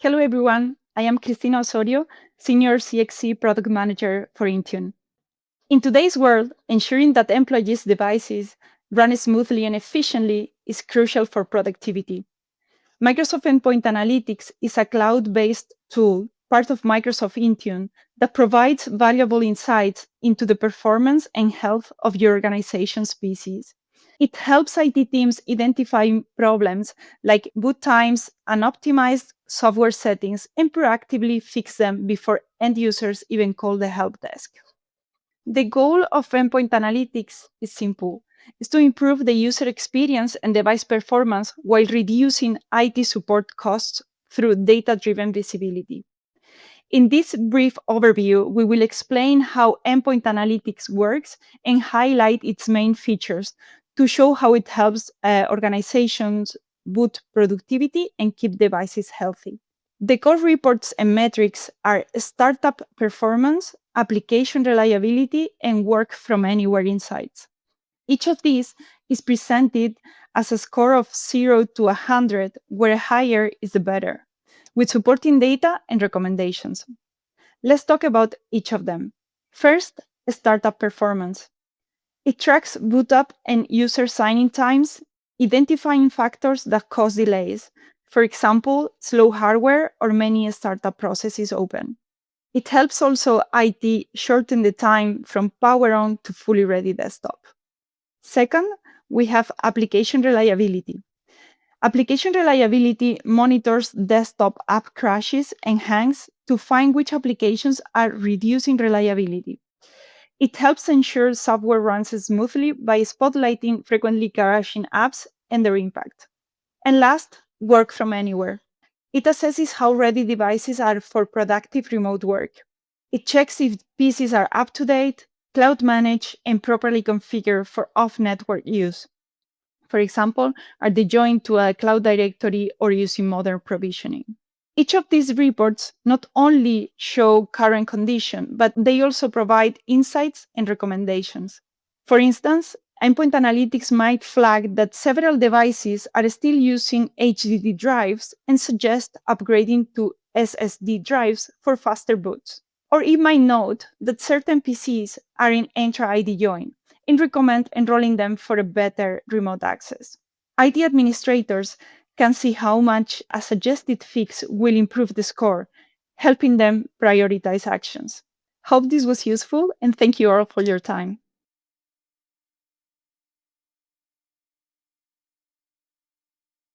Hello, everyone. I am Cristina Osorio, Senior CXC Product Manager for Intune. In today's world, ensuring that employees' devices run smoothly and efficiently is crucial for productivity. Microsoft Endpoint Analytics is a cloud-based tool, part of Microsoft Intune, that provides valuable insights into the performance and health of your organization's PCs. It helps IT teams identify problems like boot times, unoptimized software settings, and proactively fix them before end users even call the help desk. The goal of Endpoint Analytics is simple, is to improve the user experience and device performance while reducing IT support costs through data-driven visibility. In this brief overview, we will explain how Endpoint Analytics works and highlight its main features to show how it helps organizations boost productivity and keep devices healthy. The core reports and metrics are startup performance, application reliability, and work from anywhere insights. Each of these is presented as a score of 0 to 100, where higher is the better, with supporting data and recommendations. Let's talk about each of them. First, startup performance. It tracks boot up and user sign-in times, identifying factors that cause delays. For example, slow hardware or many startup processes open. It helps also IT shorten the time from power on to fully ready desktop. Second, we have application reliability. Application reliability monitors desktop app crashes and hangs to find which applications are reducing reliability. It helps ensure software runs smoothly by spotlighting frequently crashing apps and their impact. And last, work from anywhere. It assesses how ready devices are for productive remote work. It checks if PCs are up to date, cloud managed, and properly configured for off network use. For example, are they joined to a cloud directory or using modern provisioning? Each of these reports not only show current condition, but they also provide insights and recommendations. For instance, Endpoint Analytics might flag that several devices are still using HDD drives and suggest upgrading to SSD drives for faster boots. Or it might note that certain PCs are in intra-ID join and recommend enrolling them for a better remote access. IT administrators can see how much a suggested fix will improve the score, helping them prioritize actions. Hope this was useful, and thank you all for your time.